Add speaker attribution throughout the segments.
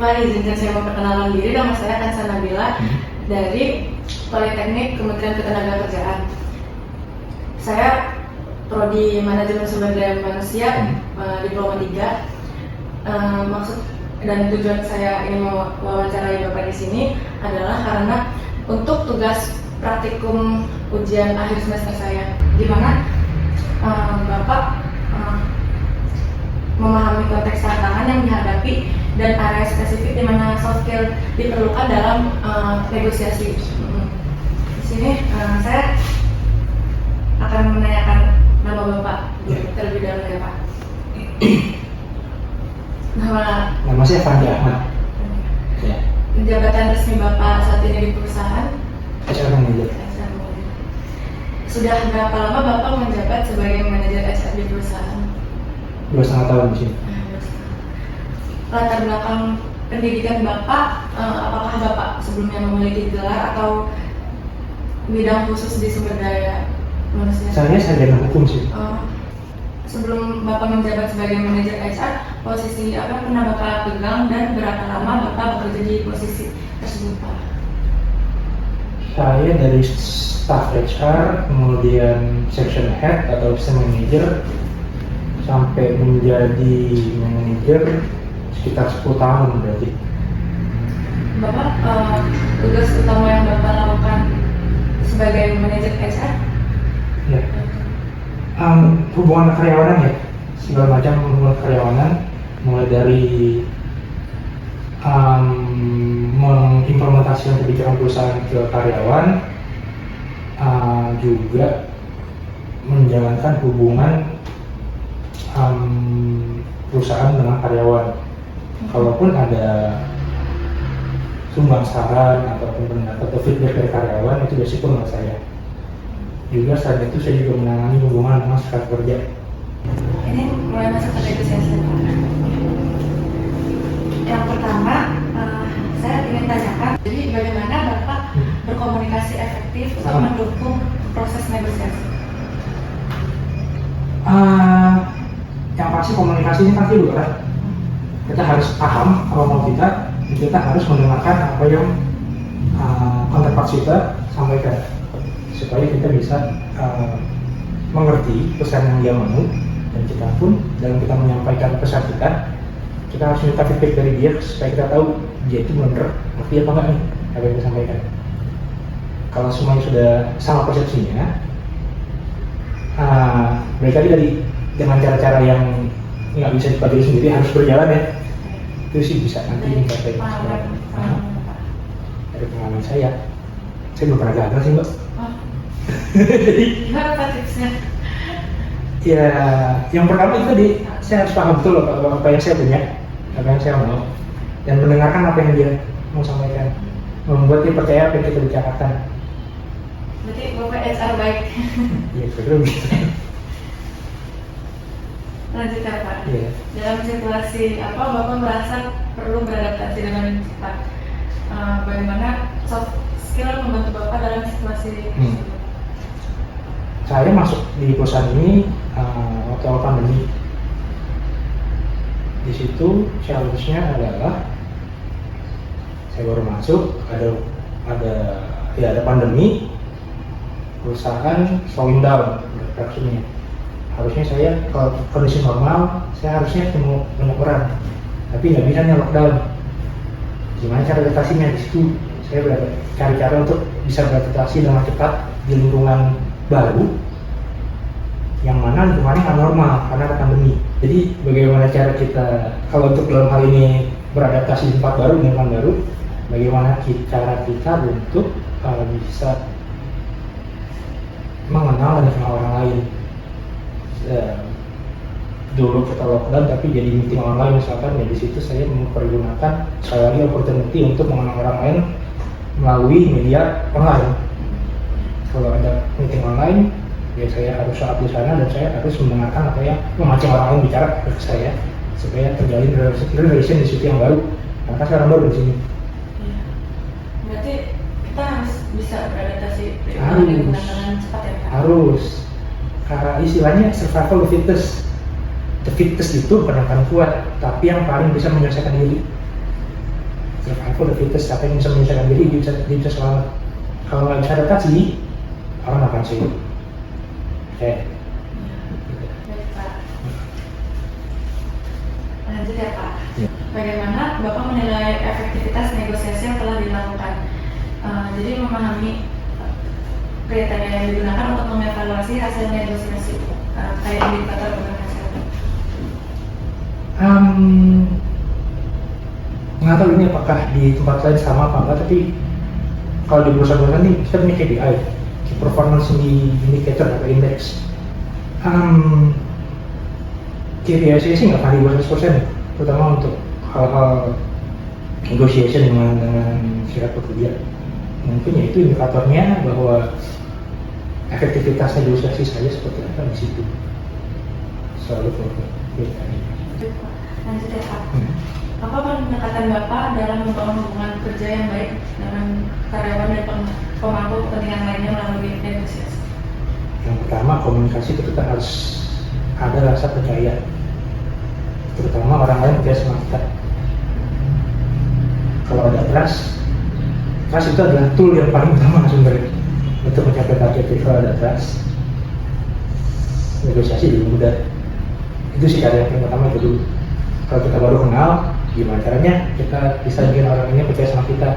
Speaker 1: Pak, izinkan saya memperkenalkan diri. Nama saya Kansa Nabila dari Politeknik Kementerian Ketenagakerjaan. Saya Prodi Manajemen Sumber Daya Manusia, Diploma 3. Maksud dan tujuan saya ingin mewawancarai Bapak di sini adalah karena untuk tugas praktikum ujian akhir semester saya, di mana Bapak memahami konteks tantangan yang dihadapi dan area spesifik di mana soft skill diperlukan dalam negosiasi. Di sini saya akan menanyakan nama Bapak terlebih dahulu ya Pak.
Speaker 2: Nama saya Fandi Ahmad. Ya.
Speaker 1: Jabatan resmi Bapak saat ini di perusahaan?
Speaker 2: HR Manager.
Speaker 1: Sudah berapa lama Bapak menjabat sebagai manajer HR di perusahaan?
Speaker 2: 2,5 tahun di sini.
Speaker 1: Latar belakang pendidikan Bapak, apakah Bapak sebelumnya memiliki gelar atau bidang khusus di sumber daya manusia?
Speaker 2: Saya sarjana hukum sih.
Speaker 1: Sebelum Bapak menjabat sebagai manajer HR, posisi apa pernah Bapak pegang dan berapa lama Bapak bekerja di posisi tersebut Pak?
Speaker 2: Saya dari staff HR, kemudian section head atau assistant manager, sampai menjadi manajer sekitar 10 tahun berarti.
Speaker 1: Bapak, tugas utama yang Bapak lakukan sebagai manajer HR?
Speaker 2: Ya. Hubungan karyawanan ya, segala macam hubungan karyawanan, mulai dari mengimplementasikan kebijakan perusahaan ke karyawan, juga menjalankan hubungan perusahaan dengan karyawan. Kalaupun ada sumbang saran ataupun pendapat atau feedback dari karyawan, itu resiko dengan saya. Juga saat itu saya juga menangani hubungan dengan rekan kerja.
Speaker 1: Ini mulai masuk ke negosiasi Pak. Yang pertama, saya ingin tanyakan, jadi bagaimana Bapak berkomunikasi efektif untuk mendukung proses negosiasi?
Speaker 2: Yang pasti komunikasi ini pasti dulu kan. Kita harus paham apa mau kita harus mendengarkan apa yang counterpart kita sampaikan, supaya kita bisa mengerti pesan yang dia mau, dan kita pun dalam kita menyampaikan pesan kita harus minta feedback dari dia supaya kita tahu dia itu benar ngerti apa enggak nih apa yang kita sampaikan. Kalau semuanya sudah sama persepsinya, mereka dari dengan cara-cara yang nggak bisa dipelajari sendiri harus berjalan ya, itu sih bisa nanti dicapai. Dari pengalaman saya belum pernah gagal sih Mbak.
Speaker 1: Gimana Pak tipsnya?
Speaker 2: Ya, yang pertama itu tadi saya harus paham betul apa yang saya punya, apa yang saya mau, dan mendengarkan apa yang dia mau sampaikan, membuat dia percaya apa yang kita bicarakan.
Speaker 1: Berarti Bapak HR baik.
Speaker 2: Iya, kira-kira begitu.
Speaker 1: Lanjutkan Pak.
Speaker 2: Iya.
Speaker 1: Dalam situasi apa Bapak merasa perlu beradaptasi dengan cepat? Bagaimana soft skill membantu Bapak dalam situasi tersebut?
Speaker 2: Saya masuk di perusahaan ini waktu awal pandemi. Di situ challenge-nya adalah saya baru masuk, ada pandemi, perusahaan slowing down produksinya. Harusnya saya kalau kondisi normal saya harusnya ketemu banyak orang, tapi nggak bisa nih lockdown. Gimana cara adaptasinya? Di situ saya cari cara untuk bisa beradaptasi dengan cepat di lingkungan baru, yang mana lingkungannya nggak normal karena ada pandemi. Jadi bagaimana cara kita, kalau untuk dalam hal ini beradaptasi di tempat baru, lingkungan baru, bagaimana cara kita untuk bisa mengenal dan mengenal orang lain. Dulu kita lockdown tapi jadi meeting online misalkan, ya di situ saya mempergunakan sekali lagi opportunity untuk mengenal orang lain melalui media online. Kalau ada meeting online, ya saya harus saat di sana dan saya harus mendengarkan apa yang memancing orang lain bicara ke saya supaya terjalin relation di situ yang baru. Karena sekarang baru di sini.
Speaker 1: Iya. Berarti kita harus bisa beradaptasi
Speaker 2: Harus.
Speaker 1: dengan cepat ya Pak?
Speaker 2: Harus. Karena istilahnya survival the fittest. The fittest itu bukan yang paling kuat, tapi yang paling bisa menyelesaikan diri. survival the fittest, siapa yang bisa menyelesaikan diri dia bisa selamat. Kalau nggak bisa adaptasi, orang akan sih
Speaker 1: Baik Pak. Lanjut ya Pak.
Speaker 2: Ya.
Speaker 1: Bagaimana Bapak menilai efektivitas negosiasi yang telah dilakukan? Jadi memahami kriteria yang digunakan untuk mengevaluasi hasil negosiasi, kayak indikator keberhasilan.
Speaker 2: Nggak tahu ini apakah di tempat lain sama apa enggak, tapi kalau di perusahaan-perusahaan ini kita punya KPI, Key Performance Indicator atau Index. KPI saya sih nggak pernah di bawah 100%, terutama untuk hal-hal negotiation dengan serikat pekerja. Mungkin ya itu indikatornya bahwa efektivitas negosiasi saya seperti apa di situ. Selalu KPI.
Speaker 1: Lanjut ya Pak. Apa pendekatan Bapak dalam membangun hubungan kerja yang baik dengan karyawan dan pemangku kepentingan lainnya melalui negosiasi?
Speaker 2: Yang pertama, komunikasi itu kita harus ada rasa percaya, terutama orang lain percaya sama kita. Kalau ada trust itu adalah tool yang paling utama sebenarnya untuk mencapai target. Kalau ada trust, negosiasi lebih mudah. Itu sih cara yang paling utama itu dulu. Kalau kita baru kenal, gimana caranya kita bisa bikin orang ini percaya sama kita?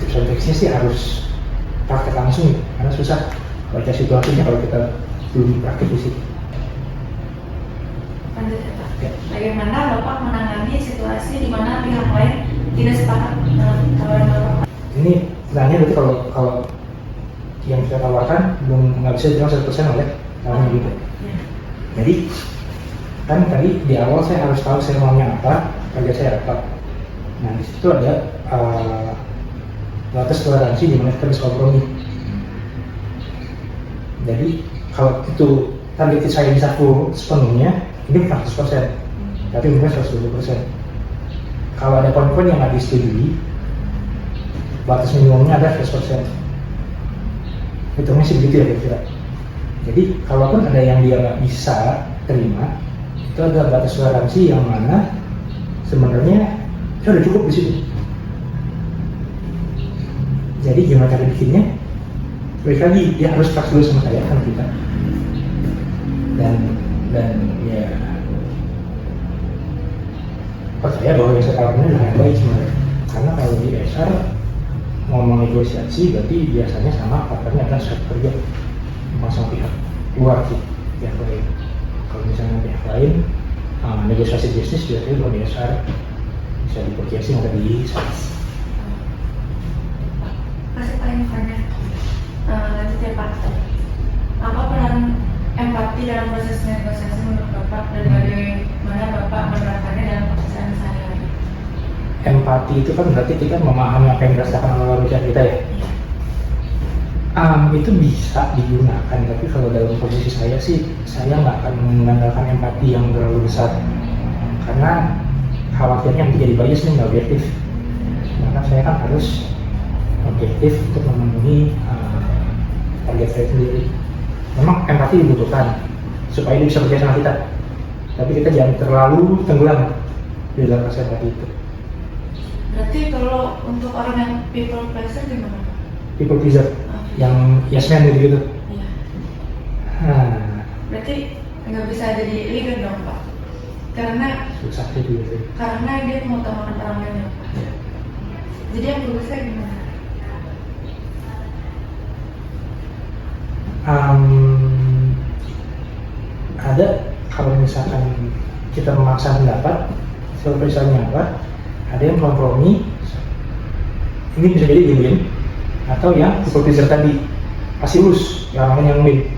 Speaker 2: Tips and tricksnya sih harus praktek langsung, karena susah baca situasinya kalau kita belum praktek di situ.
Speaker 1: Lanjut ya Pak.
Speaker 2: Ya.
Speaker 1: Bagaimana Bapak menangani situasi di mana pihak lain tidak sepakat dalam tawaran Bapak?
Speaker 2: Ini sebenarnya berarti kalau yang kita tawarkan nggak bisa dibilang 100% oleh tawaran gitu.
Speaker 1: Ya.
Speaker 2: Jadi kan tadi di awal saya harus tahu saya maunya apa, kerja saya apa. Nah di situ ada batas toleransi di mana kita bisa kompromi. Jadi kalau itu target saya bisa full sepenuhnya, ini 100%, tapi mungkin 120%. Kalau ada poin-poin yang nggak disetujui, batas minimumnya ada 100%. Hitungnya sih begitu ya kira-kira. Jadi kalaupun ada yang dia nggak bisa terima, itu ada batas toleransi yang mana sebenarnya itu udah cukup di situ. Jadi gimana cara bikinnya? Balik lagi dia harus trust dulu sama saya kan kita. Dan ya percaya bahwa yang saya tawarkan adalah yang baik sebenarnya. Karena kalau di HR ngomong negosiasi berarti biasanya sama partnernya adalah serikat kerja, bukan sama pihak luar sih, pihak lain. Kalau misalnya pihak lain, negosiasi bisnis biasanya kalau di HR bisa di purchasing atau di sales.
Speaker 1: Masih paling banyak. Lanjut ya Pak. Apa peran empati dalam proses negosiasi menurut Bapak dan bagaimana Bapak menerapkannya dalam pekerjaan sehari-hari?
Speaker 2: Empati itu kan berarti kita memahami apa yang dirasakan oleh manusia kita ya. Itu bisa digunakan, tapi kalau dalam posisi saya sih, saya nggak akan mengandalkan empati yang terlalu besar, karena khawatirnya nanti jadi bias nih, nggak objektif. Maka saya kan harus objektif untuk memenuhi target saya sendiri. Memang empati dibutuhkan supaya dia bisa percaya sama kita, tapi kita jangan terlalu tenggelam di dalam rasa empati itu.
Speaker 1: Berarti kalau untuk orang yang people pleaser gimana?
Speaker 2: People pleaser, yang yes man gitu.
Speaker 1: Iya. Berarti nggak bisa jadi leader dong Pak? Karena
Speaker 2: Susah sih gitu.
Speaker 1: karena dia mengutamakan orang lain ya Pak.
Speaker 2: Ya.
Speaker 1: Jadi yang perlu saya gimana?
Speaker 2: Ada kalau misalkan kita memaksa pendapat, misalnya apa? Ada yang kompromi, ini bisa jadi win-win, atau yang people pleaser tadi pasti lose, yang yang win.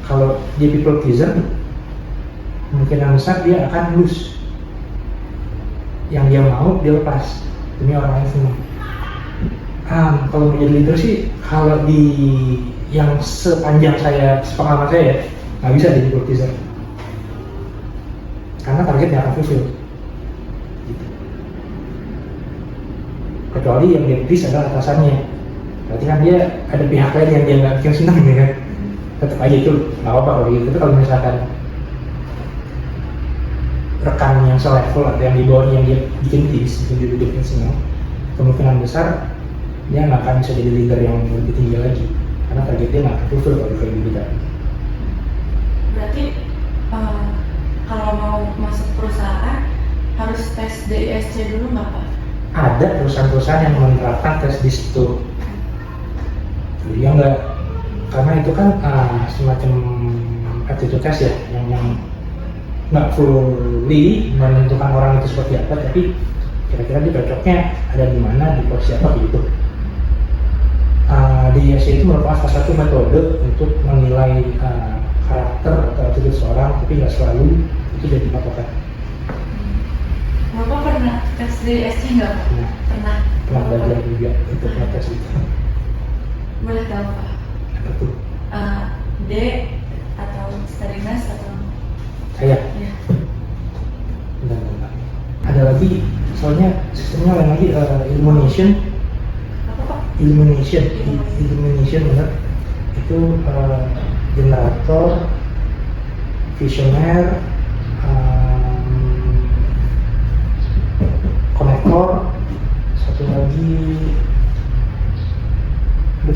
Speaker 2: Kalau dia people pleaser, kemungkinan besar dia akan lose. Yang dia mau dia lepas demi orang lain senang. Kalau menjadi leader sih, kalau di yang sepanjang sepengalaman saya nggak bisa jadi people pleaser, karena targetnya akan fulfill. Kecuali yang dia please adalah atasannya, berarti kan dia ada pihak lain yang dia nggak bikin senang ya kan, tetap aja itu nggak apa-apa kalau gitu. Tapi kalau misalkan rekan yang selevel atau yang di bawahnya yang dia bikin tips, bikin dia senang, kemungkinan besar dia nggak akan bisa jadi leader yang lebih tinggi lagi karena targetnya nggak terfulfill kalau kayak gitu kan.
Speaker 1: Berarti kalau mau masuk perusahaan harus tes DISC dulu nggak Pak?
Speaker 2: Ada perusahaan-perusahaan yang menerapkan tes di situ. Dia nggak, karena itu kan semacam aptitude test ya, yang nggak fully menentukan orang itu seperti apa, tapi kira-kira dia cocoknya ada di mana, di posisi apa gitu. DISC itu merupakan salah satu metode untuk menilai karakter atau attitude seorang, tapi nggak selalu itu jadi patokan.
Speaker 1: Bapak pernah tes DISC nggak Pak?
Speaker 2: Nah,
Speaker 1: Pernah.
Speaker 2: pernah belajar juga untuk tes itu.
Speaker 1: Boleh tahu Pak?
Speaker 2: Apa tuh?
Speaker 1: D atau steadiness atau
Speaker 2: Saya.
Speaker 1: ya.
Speaker 2: Bentar. Ada lagi, soalnya sistemnya lain lagi, illumination
Speaker 1: Apa Pak?
Speaker 2: illumination benar. Itu generator, visioner, konektor, satu lagi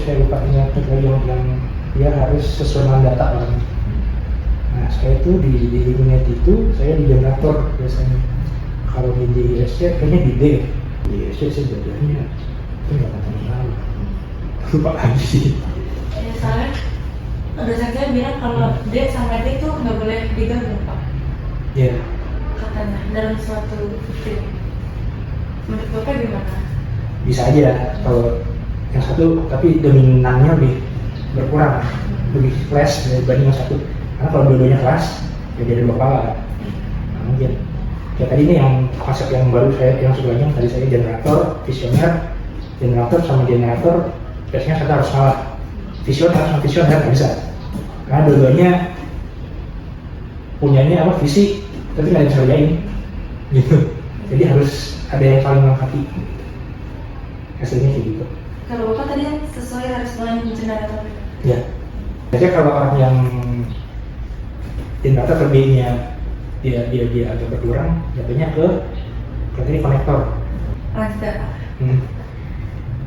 Speaker 2: saya lupa ingat lagi yang dia harus sesuai dengan data orangnya. Nah, saya itu di Illuminate itu saya di generator biasanya. Kalau di DISC kayaknya di D. DISC saya belajarnya itu nggak akan lalu. Lupa lagi sih.
Speaker 1: Ya soalnya dosen saya bilang kalau D sama D itu nggak boleh digabung Pak.
Speaker 2: Ya,
Speaker 1: Katanya dalam suatu tim. Menurut Bapak gimana?
Speaker 2: bisa aja kalau yang satu tapi dominannya lebih berkurang, lebih less dibanding yang satu. Karena kalau dua-duanya kelas, ya jadi dua kepala. Nah, mungkin kayak tadi ini yang konsep yang baru saya yang sebelumnya tadi saya generator, visioner, generator sama generator biasanya satu harus kalah. Visioner sama visioner nggak bisa. Karena dua-duanya punyanya apa visi, tapi nggak bisa kerjain, gitu. Jadi harus ada yang saling melengkapi. Hasilnya kayak gitu.
Speaker 1: Kalau Bapak tadi yang sesuai harus dengan generator.
Speaker 2: Ya. Biasanya kalau orang yang generator terbinya dia agak berkurang, jatuhnya ke ini konektor.
Speaker 1: Lanjut Pak.
Speaker 2: Hmm.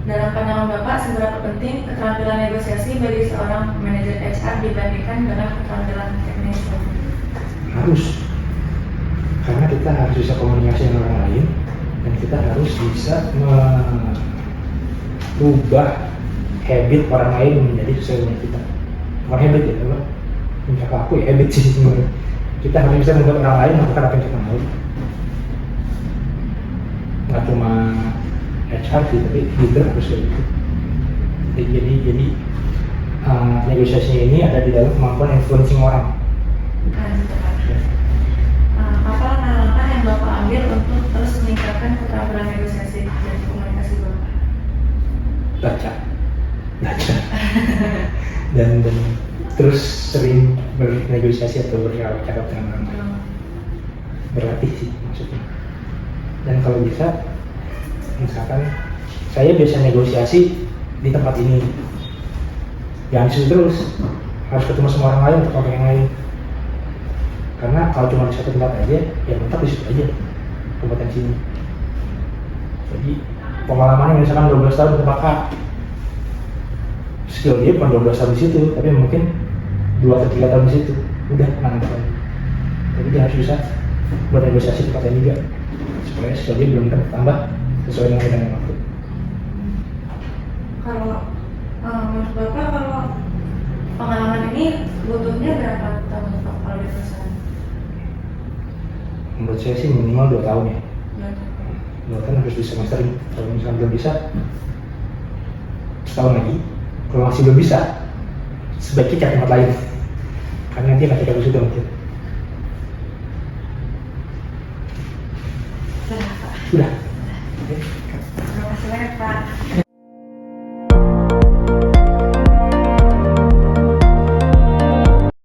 Speaker 1: Dalam pandangan Bapak, seberapa penting keterampilan negosiasi bagi seorang manajer HR dibandingkan dengan keterampilan teknis?
Speaker 2: Harus, karena kita harus bisa komunikasi dengan orang lain dan kita harus bisa merubah habit orang lain menjadi sesuai dengan kita. Bukan habit ya, apa? Puncak aku ya habit sih sebenarnya. Kita harus bisa membuat orang lain melakukan apa yang kita mau. Nggak cuma HR sih, tapi leader harus kayak gitu. Jadi negosiasinya ini ada di dalam kemampuan influencing orang.
Speaker 1: Lanjut Pak. Apa langkah-langkah yang Bapak ambil untuk terus meningkatkan keterampilan negosiasi dan komunikasi Bapak?
Speaker 2: Baca dan terus sering bernegosiasi atau bercakap dengan orang lain, berlatih sih maksudnya. Dan kalau bisa, misalkan saya biasa negosiasi di tempat ini, jangan di situ terus, harus ketemu sama orang lain untuk orang yang lain. Karena kalau cuma di satu tempat aja, ya mentok di situ aja kompetensinya. Jadi pengalamannya misalkan 12 tahun di tempat A, skill dia bukan 12 tahun di situ, tapi mungkin 2 atau 3 tahun di situ, udah mantap. Jadi dia harus bisa bernegosiasi di tempat lain juga, supaya skill dia belum bertambah sesuai dengan waktu.
Speaker 1: Kalau menurut Bapak, kalau pengalaman ini butuhnya berapa tahun Pak kalau di perusahaan?
Speaker 2: Menurut saya sih minimal 2 tahun ya.
Speaker 1: Ya.
Speaker 2: 2 tahun harus bisa mastering. Kalau misalnya belum bisa, setahun lagi. Kalau masih belum bisa, sebaiknya cari tempat lain. Karena nanti nggak cocok di situ mungkin.
Speaker 1: Sudah Pak.
Speaker 2: Sudah.
Speaker 1: Terima kasih banyak Pak.